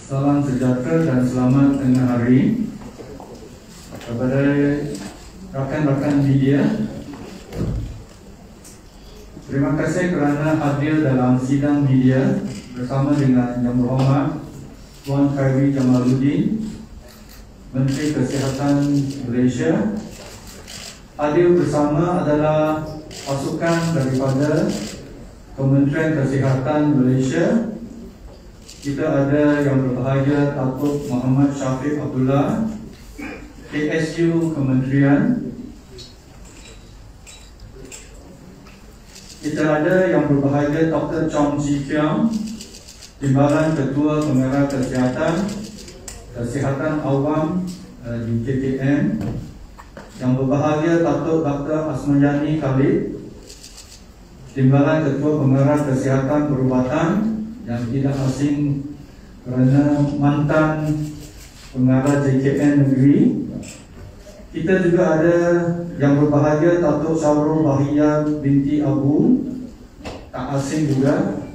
Salam sejahtera dan selamat tengah hari kepada rakan-rakan media. Terima kasih kerana hadir dalam sidang media bersama dengan Yang Berhormat Tuan Khairy Jamaluddin, Menteri Kesihatan Malaysia. Hadir bersama adalah pasukan daripada Kementerian Kesihatan Malaysia. Kita ada Yang Berbahagia Datuk Muhammad Syafiq Abdullah, KSU Kementerian. Kita ada Yang Berbahagia Dr. Chong Chi Kiong, Timbalan Ketua Pengarah Kesihatan Awam di KKM. Yang Berbahagia Datuk Dr. Asmayani Khalid, Timbalan Ketua Pengarah Kesihatan Perubatan, yang tidak asing kerana mantan pengarah JKN negeri. Kita juga ada Yang Berbahagia Datuk Syahrul Bahiyah binti Abu, tak asing juga,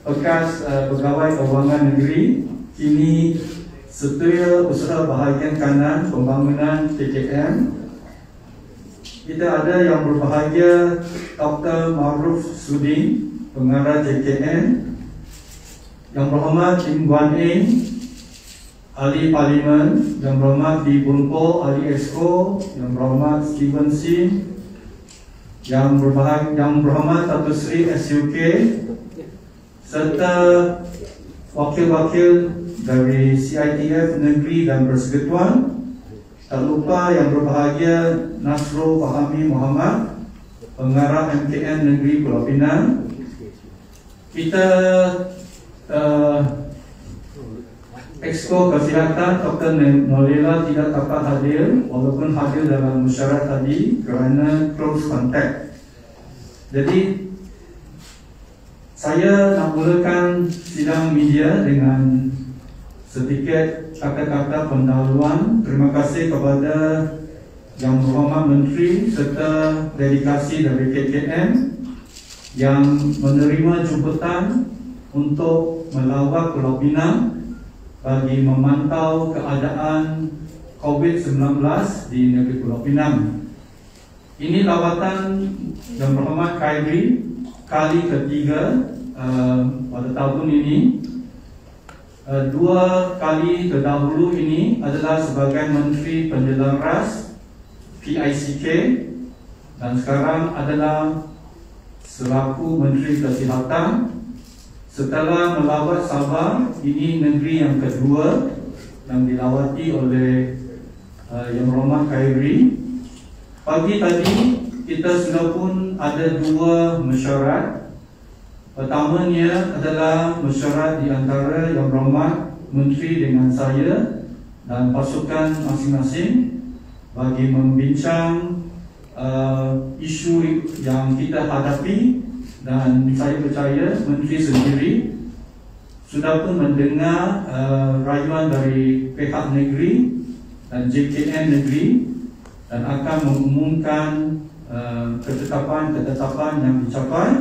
bekas pegawai kewangan negeri, kini Setiausaha Usaha Bahagian Kanan Pembangunan KKM. Kita ada Yang Berbahagia Dr. Ma'ruf Sudin, Pengarah JKN. Yang Berhormat Tim Guan Eng, Ahli Parlimen. Yang Berhormat Di Bunpo, Ahli Exco. Yang Berhormat Steven Sim. Yang Berhormat Datuk Seri SUK, serta wakil-wakil dari CITF Negeri dan Persekutuan. Tak lupa Yang Berbahagia Nasrul Fahami Muhammad, Pengarah MKN Negeri Pulau Pinang. Kita Exco Kesihatan Dr. Nolila tidak dapat hadir, walaupun hadir dalam mesyuarat tadi kerana close contact. Jadi saya nak mulakan sidang media dengan sedikit kata-kata pendahuluan. Terima kasih kepada Yang Berhormat Menteri serta delegasi dari KKM yang menerima jemputan untuk melawat Pulau Pinang bagi memantau keadaan COVID-19 di negeri Pulau Pinang. Ini lawatan Yang Berhormat Khairy kali ketiga pada tahun ini. Dua kali terdahulu ini adalah sebagai Menteri Penjelaras PICK dan sekarang adalah selaku Menteri Kesihatan. Setelah melawat Sabah, ini negeri yang kedua yang dilawati oleh Yang Berhormat Khairy. Pagi tadi kita sudah pun ada dua mesyuarat. Pertamanya adalah mesyuarat di antara Yang Berhormat Menteri dengan saya dan pasukan masing-masing bagi membincang isu yang kita hadapi. Dan saya percaya Menteri sendiri sudah pun mendengar rayuan dari pihak negeri dan JKN negeri dan akan mengumumkan ketetapan-ketetapan yang dicapai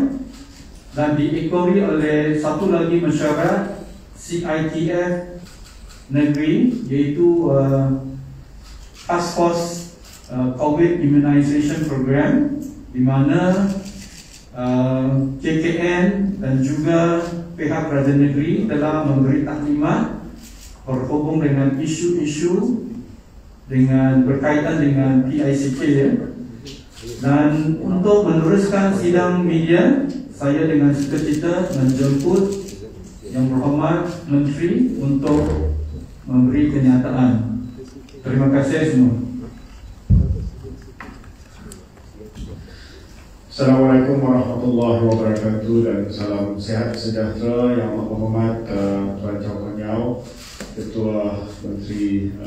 dan diekori oleh satu lagi mesyuarat CITF negeri, iaitu Task Force COVID Immunization Program, di mana KKN dan juga pihak kerajaan negeri telah memberi taklimat berhubung dengan isu-isu dengan berkaitan dengan PICK. Dan untuk meneruskan sidang media, saya dengan sukacita menjemput Yang Berhormat Menteri untuk memberi kenyataan. Terima kasih semua. Assalamualaikum warahmatullahi wabarakatuh dan salam sehat sejahtera Yang Berhormat Tuan Chong Konyau, Ketua Menteri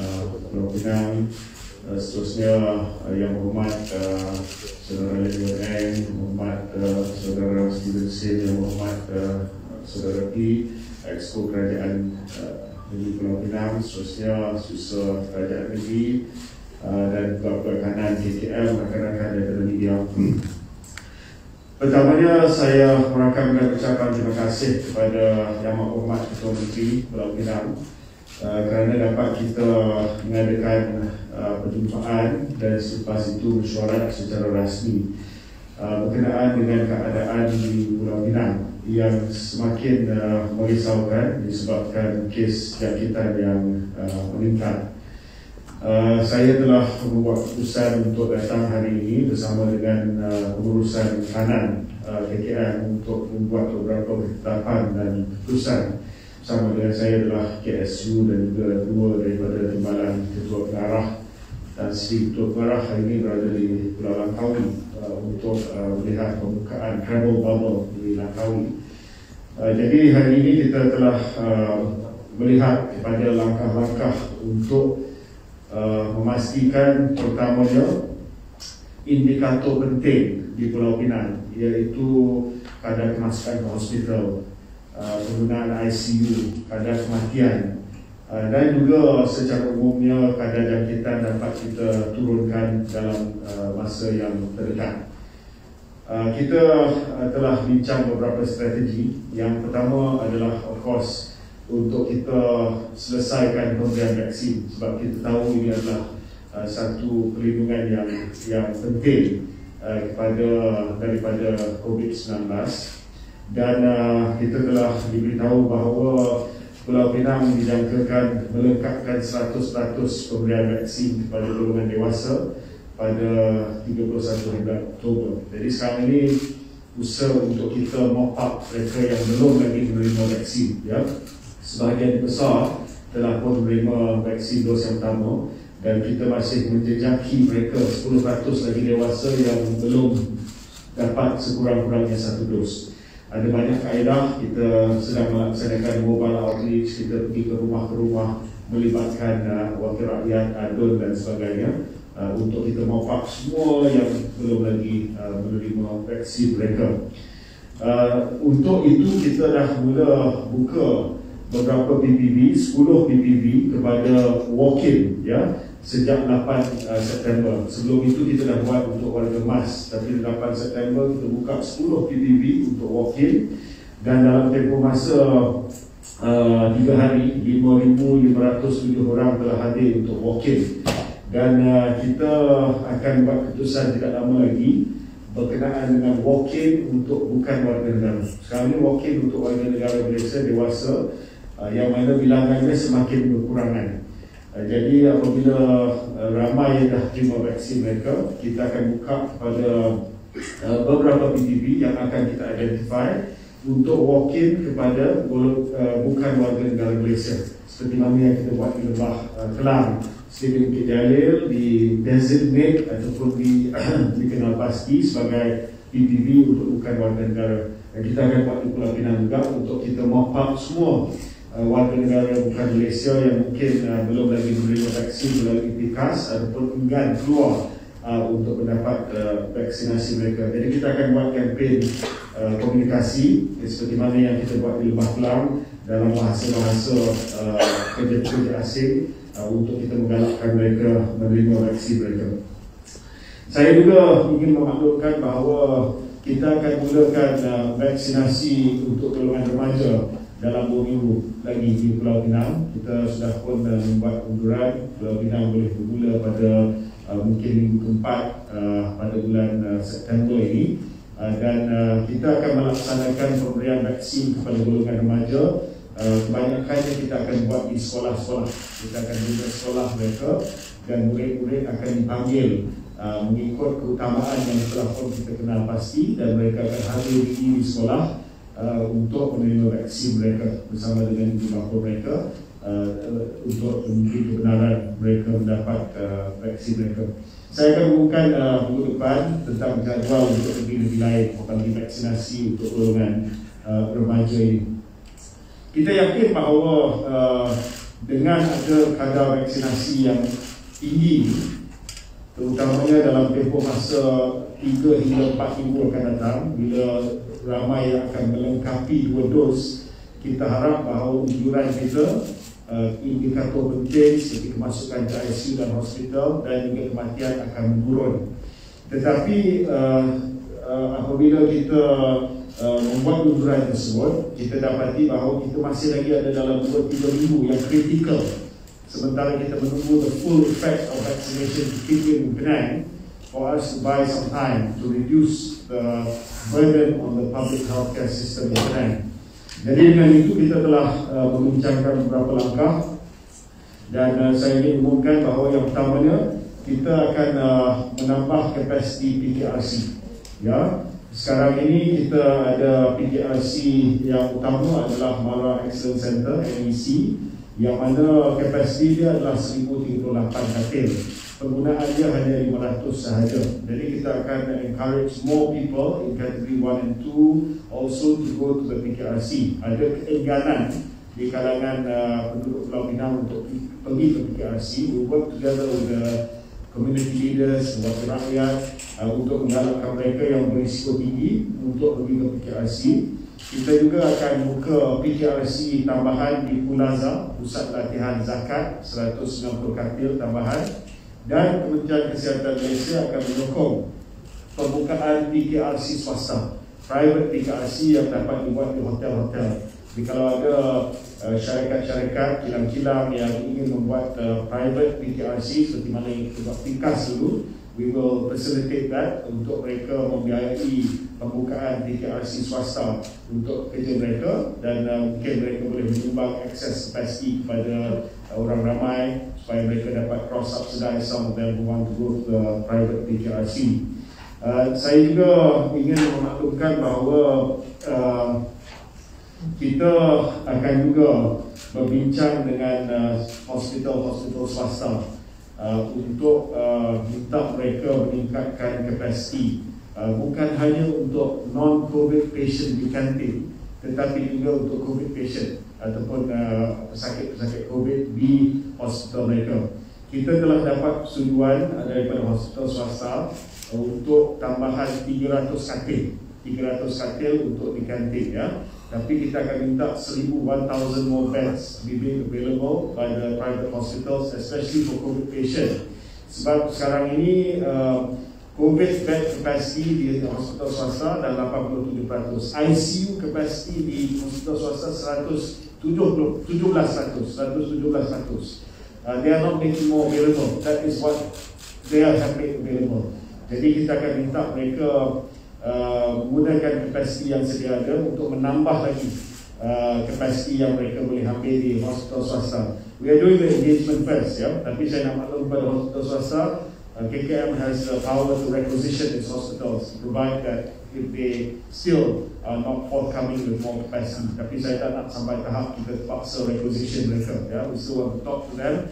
Pulau Pinang, seterusnya Yang Berhormat Saudara Lee Eng, Yang Berhormat Saudara Steven Sim, Yang Berhormat Saudara P, Exco Kerajaan Negeri Pulau Pinang, seterusnya Susah Kerajaan Negeri dan Bapak Kanan KKM, rakan-rakan daripada media. Pertamanya saya merakamkan ucapan terima kasih kepada Yang Berhormat Ketua Menteri Pulau Pinang kerana dapat kita mengadakan perjumpaan dan selepas itu mesyuarat secara rasmi berkenaan dengan keadaan di Pulau Pinang yang semakin merisaukan disebabkan kes jangkitan yang meningkat. Saya telah membuat keputusan untuk datang hari ini bersama dengan pengurusan kanan KKN untuk membuat beberapa ketetapan dan keputusan. Bersama dengan saya adalah KSU dan juga dua daripada timbalan Ketua Pengarah dan Sri Ketua Pengarah hari ini berada di Pulau Langkawi untuk melihat pembukaan travel bubble di Langkawi. Jadi hari ini kita telah melihat kepada langkah-langkah untuk memastikan pertamanya indikator penting di Pulau Pinang, iaitu kadar kemasukan ke hospital, penggunaan ICU, kadar kematian, dan juga secara umumnya kadar jangkitan dapat kita turunkan dalam masa yang terdekat. Kita telah bincang beberapa strategi. Yang pertama adalah of course untuk kita selesaikan pemberian vaksin, sebab kita tahu ini adalah satu perlindungan yang penting daripada COVID-19, dan kita telah diberitahu bahawa Pulau Pinang dijangkakan melengkapkan 100% pemberian vaksin kepada golongan dewasa pada 31 Oktober. Jadi sekarang ini usaha untuk kita mop up mereka yang belum lagi menerima vaksin, ya. Sebahagian besar telah pun menerima vaksin dos yang pertama, dan kita masih menjejaki mereka 10% lagi dewasa yang belum dapat sekurang-kurangnya 1 dos. Ada banyak kaedah, kita sedang melaksanakan mobile outreach, kita pergi ke rumah melibatkan wakil rakyat, adun dan sebagainya untuk kita mop up semua yang belum lagi menerima vaksin mereka. Untuk itu kita dah mula buka beberapa PPV, 10 PPV kepada walk-in, ya, sejak 8 September. Sebelum itu kita dah buat untuk warga emas, tapi 8 September kita buka 10 PPV untuk walk-in, dan dalam tempoh masa 3 hari 5,507 orang telah hadir untuk walk-in, dan kita akan buat keputusan tidak lama lagi berkenaan dengan walk-in untuk bukan warga negara. Sekarang ini walk-in untuk warga negara Malaysia dewasa yang mana bilangannya semakin berkurangan. Jadi apabila ramai yang dah terima vaksin mereka, kita akan buka kepada beberapa PTB yang akan kita identify untuk walk-in kepada bukan warga negara Malaysia, seperti mana yang kita buat di Lembah Kelang, Stadium Bukit Jalil, di designate ataupun dikenal pasti sebagai PTB untuk bukan warga negara. Dan kita akan buat di Pulau Pinang juga untuk kita mop up semua warga negara bukan Malaysia yang mungkin belum lagi menerima vaksin melalui PIKAS ataupun enggan keluar untuk mendapat vaksinasi mereka. Jadi kita akan buat kempen komunikasi seperti mana yang kita buat di Lembah Kelang dalam bahasa-bahasa kerja-kerja asing untuk kita menggalakkan mereka menerima vaksin mereka. Saya juga ingin memaklumkan bahawa kita akan mulakan vaksinasi untuk golongan remaja dalam 2 minggu lagi di Pulau Pinang. Kita sudah pun membuat unduran. Pulau Pinang boleh bermula pada mungkin minggu keempat pada bulan September ini, dan kita akan melaksanakan pemberian vaksin kepada golongan remaja. Kebanyakannya kita akan buat di sekolah-sekolah. Kita akan buka sekolah mereka dan murid-murid akan dipanggil mengikut keutamaan yang telah pun kita kenal pasti, dan mereka akan hadir di sekolah untuk menerima vaksin mereka bersama dengan ibu bapa mereka untuk memberi kebenaran mereka mendapat vaksin mereka. Saya akan umumkan minggu depan tentang jadual untuk lebih lain bagi vaksinasi untuk golongan remaja ini. Kita yakin bahawa dengan ada kadar vaksinasi yang tinggi, terutamanya dalam tempoh masa 3 hingga 4 minggu akan datang, bila ramai yang akan melengkapi 2 dos, kita harap bahawa ujuran kita, indikator penting seperti kemasukan ke ICU dan hospital dan juga kematian akan menurun. Tetapi apabila kita membuat unduran tersebut, kita dapati bahawa kita masih lagi ada dalam 2-3 minggu yang kritikal. Sementara kita menunggu the full effect of vaccination to kick in Penang, for us to buy some time to reduce the burden on the public healthcare system in Penang. Jadi dengan itu kita telah membincangkan beberapa langkah, dan saya ingin umumkan bahawa yang pertamanya kita akan menambah kapasiti PKRC. Ya, sekarang ini kita ada PKRC yang utama adalah Mara Excellence Center (MEC), yang mana kapasiti dia adalah 1038 katil. Penggunaan dia hanya 500 sahaja. Jadi kita akan encourage more people in category 1 and 2 also to go to the PKRC. Ada keengganan di kalangan penduduk Pulau Pinang untuk pergi ke PKRC. We work together with the community leaders, wakil rakyat, untuk menggalakkan mereka yang berisiko tinggi untuk pergi ke PKRC. Kita juga akan buka PKRC tambahan di Pulaza, Pusat Latihan Zakat, 190 katil tambahan, dan Kementerian Kesihatan Malaysia akan menyokong pembukaan PKRC swasta, private PKRC yang dapat dibuat di hotel-hotel. Jadi kalau ada syarikat-syarikat kilang-kilang yang ingin membuat private PKRC seperti mana yang kita buat PIKAS dulu, we will facilitate that untuk mereka membiayai pembukaan PKRC swasta untuk kerja mereka, dan mungkin mereka boleh menyumbang akses kapasiti kepada orang ramai supaya mereka dapat cross subsidize some of them who want to go to the private PKRC. Saya juga ingin memaklumkan bahawa kita akan juga berbincang dengan hospital-hospital swasta untuk minta mereka meningkatkan kapasiti, bukan hanya untuk non-COVID patient di kantin, tetapi juga untuk COVID patient ataupun pesakit-pesakit COVID di hospital mereka. Kita telah dapat persetujuan daripada hospital swasta untuk tambahan 300 katil untuk di kantin, ya. Tapi kita akan minta 1,000 more beds be made available by the private hospitals, especially for COVID patient. Sebab sekarang ini COVID bed capacity di hospital swasta dah 87%, ICU capacity di hospital swasta 117%. They are not making more available. That is what they are having available. Jadi kita akan minta mereka menggunakan kapasiti yang sedia ada untuk menambah lagi kapasiti yang mereka boleh ambil di hospital swasta. We are doing the engagement first, ya. Tapi saya nak maklum kepada hospital swasta, KKM has the power to requisition its hospitals, provide that if they still are not forthcoming with more capacity. Tapi saya tak nak sampai tahap kita paksa requisition mereka, ya. We still want to talk to them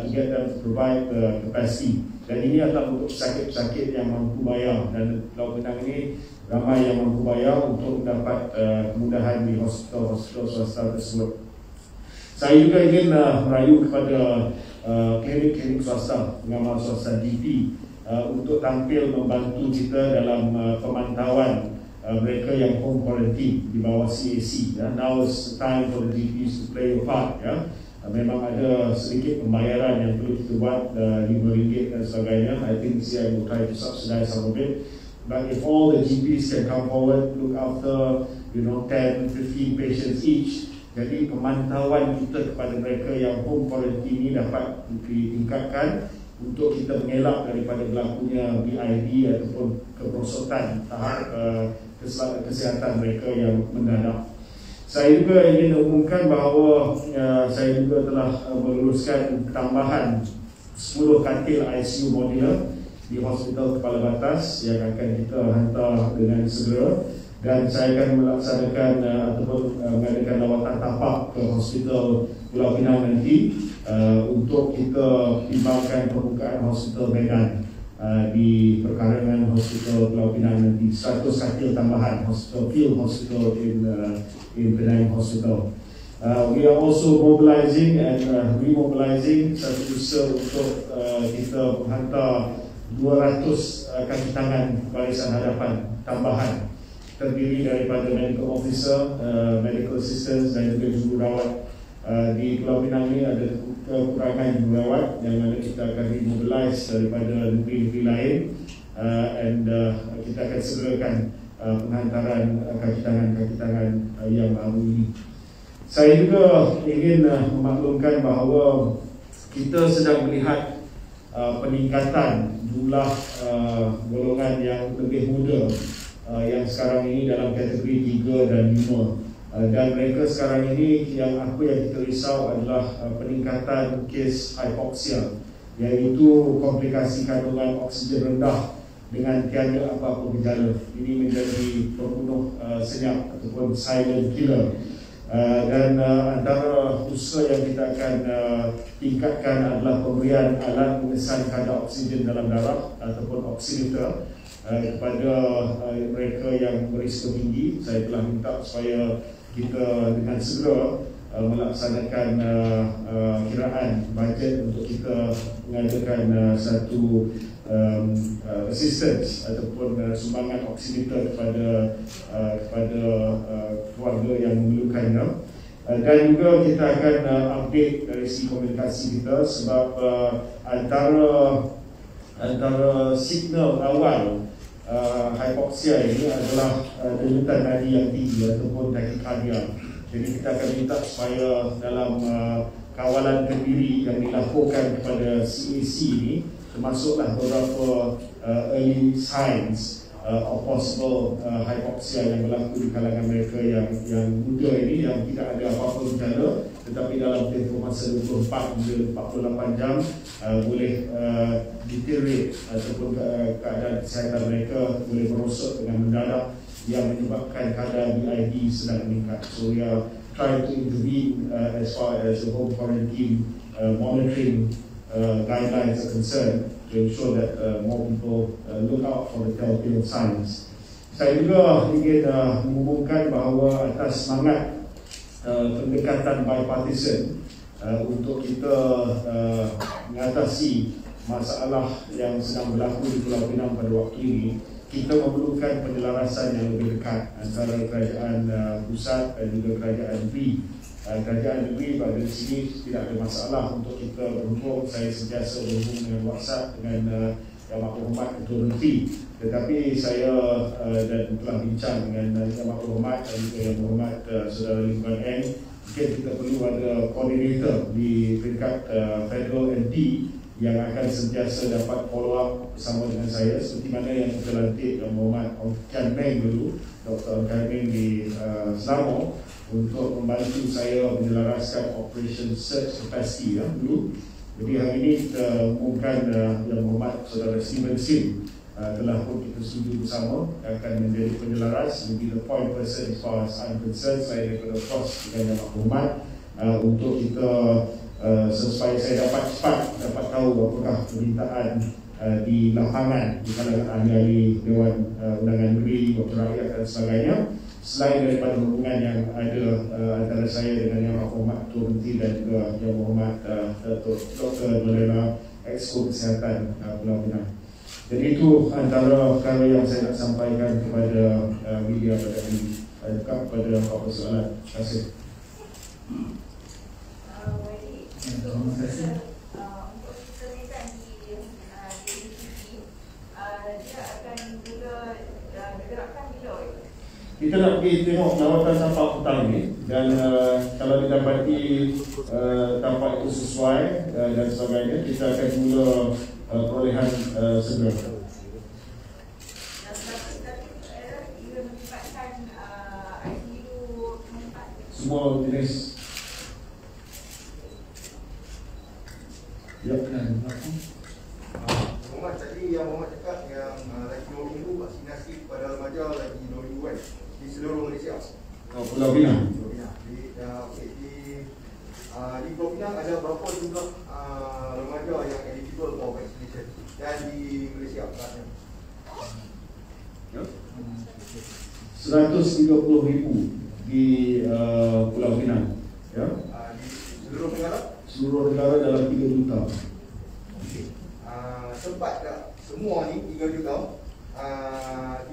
to get them to provide the capacity. Dan ini adalah untuk pesakit-pesakit yang mampu bayar, dan Pulau Pinang ini ramai yang mampu bayar untuk mendapat kemudahan di hospital-hospital swasta tersebut. Saya juga ingin merayu kepada klinik-klinik swasta, pengamal swasta GP, untuk tampil membantu kita dalam pemantauan mereka yang home quarantine di bawah CAC. Now is the time for the GPs to play a part, ya. Memang ada sedikit pembayaran yang perlu kita buat, RM5 dan sebagainya. I think I will try to subsidize some of it. But if all the GPs can come forward, look after 10-15 patients each, jadi pemantauan kita kepada mereka yang home quarantine ini dapat ditingkatkan untuk kita mengelak daripada berlakunya BID ataupun kerosakan tahap kesihatan mereka yang mendadak. Saya juga ingin umumkan bahawa saya juga telah meluluskan tambahan 10 katil ICU modular di Hospital Kepala Batas yang akan kita hantar dengan segera, dan saya akan melaksanakan ataupun mengadakan lawatan tapak ke Hospital Pulau Pinang nanti untuk kita timbangkan pembukaan Hospital Medan di perkarangan Hospital Pulau Pinang nanti, 100 katil tambahan field hospital in Penang Hospital. We are also mobilizing and remobilizing satu usaha untuk kita menghantar 200 kaki tangan barisan hadapan tambahan, terdiri daripada medical officer, medical assistants dan juga jururawat. Di Pulau Pinang ini ada kekurangan jururawat yang mana kita akan remobilize daripada negeri-negeri lain and kita akan segerakan penghantaran kaki tangan yang baru ini. Saya juga ingin memaklumkan bahawa kita sedang melihat peningkatan jumlah golongan yang lebih muda yang sekarang ini dalam kategori 3 dan 5, dan mereka sekarang ini yang kita risau adalah peningkatan kes hypoxia, iaitu komplikasi kandungan oksigen rendah dengan tiada apa-apa gejala. Ini menjadi pembunuh senyap ataupun silent killer. Dan antara usaha yang kita akan tingkatkan adalah pemberian alat mengesan kadar oksigen dalam darah ataupun oximeter kepada mereka yang berisiko tinggi. Saya telah minta supaya kita dengan segera melaksanakan kiraan bajet untuk kita mengadakan satu assistance ataupun sumbangan oksimeter kepada keluarga yang memerlukannya. Dan juga kita akan update dari segi komunikasi kita, sebab antara signal awal hypoxia ini adalah denyutan nadi yang tinggi ataupun tachycardia. Jadi kita akan minta supaya dalam kawalan kendiri yang dilaporkan kepada CAC ini, termasuklah beberapa early signs of possible hypoxia yang berlaku di kalangan mereka yang muda ini, yang tidak ada apa-apa gejala, tetapi dalam tempoh masa 24 hingga 48 jam boleh deteriorate ataupun keadaan kesihatan mereka boleh merosot dengan mendadak, yang menyebabkan kadar BID sedang meningkat. So we are trying to intervene as far as the home quarantine monitoring guidelines are concerned, to ensure that more people look out for the telltale signs. Saya juga ingin mengumumkan bahawa atas semangat pendekatan bipartisan untuk kita mengatasi masalah yang sedang berlaku di Pulau Pinang pada waktu ini, kita memerlukan penyelarasan yang lebih dekat antara kerajaan pusat dan juga kerajaan negeri. Kerajaan negeri pada sini tidak ada masalah untuk kita berhubung. Saya sentiasa berhubung dengan WhatsApp dengan Yang Berhormat Ketua Menteri, tetapi saya dan telah bincang dengan Yang Berhormat dan juga Yang Berhormat Saudara Lim Guan Eng. Mungkin kita perlu ada koordinator di peringkat federal and D yang akan sentiasa dapat follow up bersama dengan saya, seperti mana yang kita lantik Yang Berhormat Kian Meng dulu, Dr. Kian Meng di Selangor, untuk membantu saya menyelaraskan Operation Search Capacity dulu. Jadi hari ini kita umumkan Yang Berhormat Saudara Steven Sim telah pun kita setuju bersama akan menjadi penyelaras, menjadi the point person as far as I'm concerned. Saya daripada POS dengan Yang Berhormat untuk kita supaya saya dapat cepat dapat tahu apakah permintaan di lapangan di kalangan ahli-ahli Dewan Undangan Negeri, Wakil Rakyat dan sebagainya, selain daripada hubungan yang ada antara saya dengan Yang Berhormat Ketua Menteri dan juga Yang Berhormat Dr. Malena, Exco Kesihatan Pulau Pinang. Jadi itu antara perkara yang saya nak sampaikan kepada media pada hari ini. Saya buka kepada beberapa soalan. Terima kasih. Terima kasih. Untuk kesulitan di DPP, dia akan juga digerakkan bila? Kita nak pergi tengok lawatan tapak petang ini, dan kalau didapati tapak itu sesuai dan sebagainya, kita akan mula perolehan segera. Semua jenis. Ya, Muhammad tadi yang Muhammad cakap yang lagi 2 minggu vaksinasi kepada remaja lagi 2 minggu kan di seluruh Malaysia. Pulau Pinang. Di Pulau Pinang ada berapa jumlah remaja yang eligible for vaccination dan di Malaysia katanya? 130,000 di Pulau Pinang. Ya. Di seluruh negara? Seluruh negara dalam 3 juta. Sempat tak semua ni 3 juta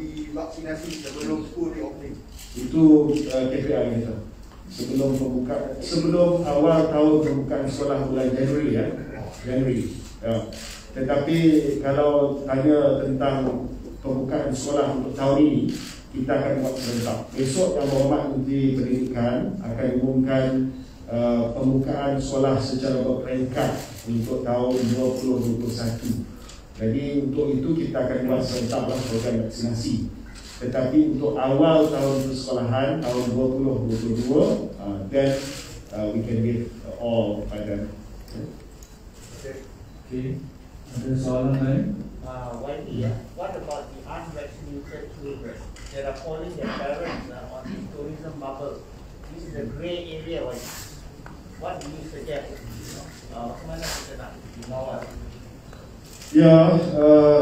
divaksinasi sebelum school reopening? Itu KPI kita. Sebelum awal tahun pembukaan sekolah bulan Januari ya. Januari. Ya. Tetapi kalau tanya tentang pembukaan sekolah untuk tahun ini, kita akan buat serentak. Besok Yang Berhormat Menteri Pendidikan akan umumkan pembukaan sekolah secara berperingkat untuk tahun 2021. Jadi untuk itu kita akan buat serentaklah program vaksinasi. Tetapi untuk awal tahun persekolahan tahun 2022, then we can give all by then. Okay. Ada soalan lain? What about the unvaccinated children that are calling their parents on the tourism bubble? This is a grey area. What do you suggest? Bagaimana kita nak mengawal? Ya,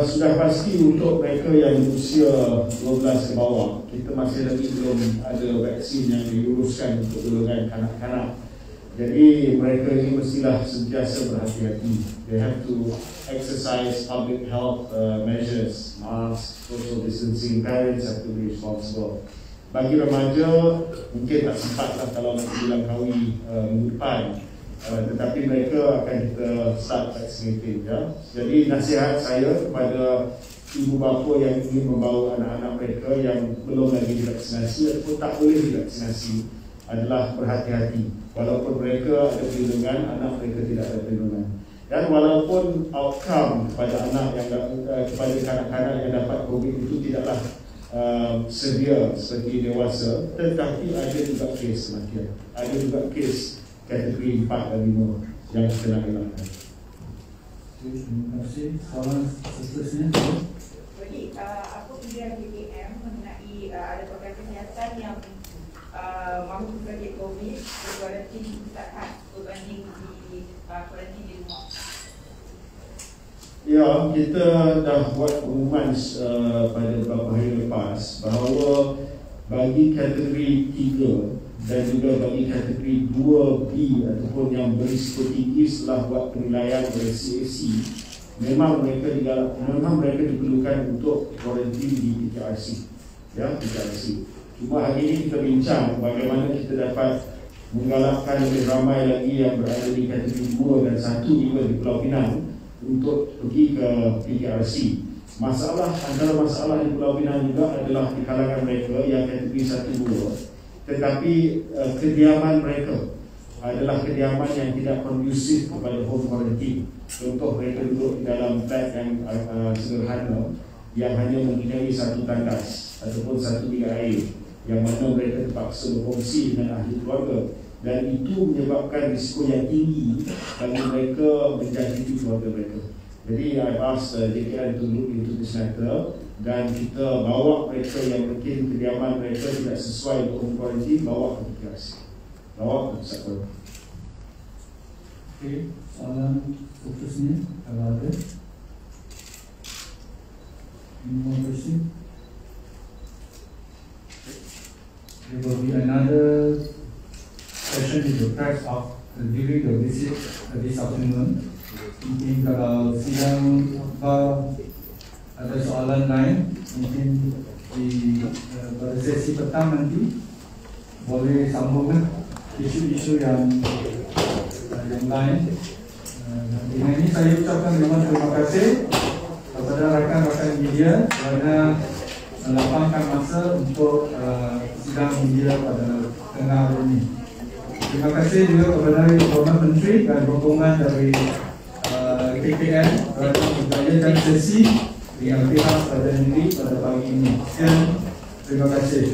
sudah pasti untuk mereka yang berusia 12 ke bawah, kita masih lagi belum ada vaksin yang diuruskan untuk golongan kanak-kanak. Jadi mereka ini mestilah sentiasa berhati-hati. They have to exercise public health measures, mask, social distancing. Parents have to be responsible. Bagi remaja, mungkin tak sempatlah kalau nak bulan Kawi minggu depan. Tetapi mereka akan kita start vaccinating, ya. Jadi nasihat saya kepada ibu bapa yang ingin membawa anak-anak mereka yang belum lagi divaksinasi ataupun tak boleh divaksinasi adalah berhati-hati. Walaupun mereka ada perlindungan, anak mereka tidak ada perlindungan. Dan walaupun outcome kepada anak yang kepada kanak-kanak yang dapat COVID itu tidaklah severe seperti dewasa, tetapi ada juga kes kematian, ada juga kes kategori 4 dan 5 yang kita nak elakkan. Terima kasih. Soalan seterusnya. Jadi, apa pilihan BKM mengenai ada program kesihatan yang mahu mengkaji COVID berkuarantin di pusat berbanding di kuarantin di rumah? Ya, kita dah buat pengumuman pada beberapa hari lepas bahawa bagi kategori 3 dan juga bagi kategori 2B ataupun yang berisiko tinggi setelah buat penilaian oleh CAC, memang mereka diperlukan untuk kuarantin di PKRC, ya, PKRC. Cuma hari ini kita bincang bagaimana kita dapat menggalakkan lebih ramai lagi yang berada di kategori 2 dan 1 juga di Pulau Pinang untuk pergi ke PKRC. Antara masalah di Pulau Pinang juga adalah di kalangan mereka yang kategori 1-2, tetapi kediaman mereka adalah kediaman yang tidak kondusif kepada home quarantine. Contoh, mereka duduk di dalam flat yang sederhana yang hanya mempunyai satu tandas ataupun satu bilik air, yang mana mereka terpaksa berkongsi dengan ahli keluarga, dan itu menyebabkan risiko yang tinggi bagi mereka menjangkiti keluarga mereka. Jadi I've asked JKN to look into this matter, dan kita bawa mereka yang mungkin kediaman mereka tidak sesuai untuk home quarantine, bawa ke PKRC, bawa ke pusat quarantine. Okay, soalan seterusnya kalau ada. Any more question? There will be another session in the press of during the visit this afternoon. Mungkin kalau sidang ada soalan lain, mungkin pada sesi petang nanti boleh sambungkan isu-isu yang lain. Dengan ini saya ucapkan terima kasih kepada rakan-rakan media kerana melapangkan masa untuk sidang media pada tengah hari ini. Terima kasih juga kepada Yang Berhormat Menteri dan rombongan dari KKN kerana membayakan sesi dengan pihak Perdana Menteri pada pagi ini. Sekian, terima kasih.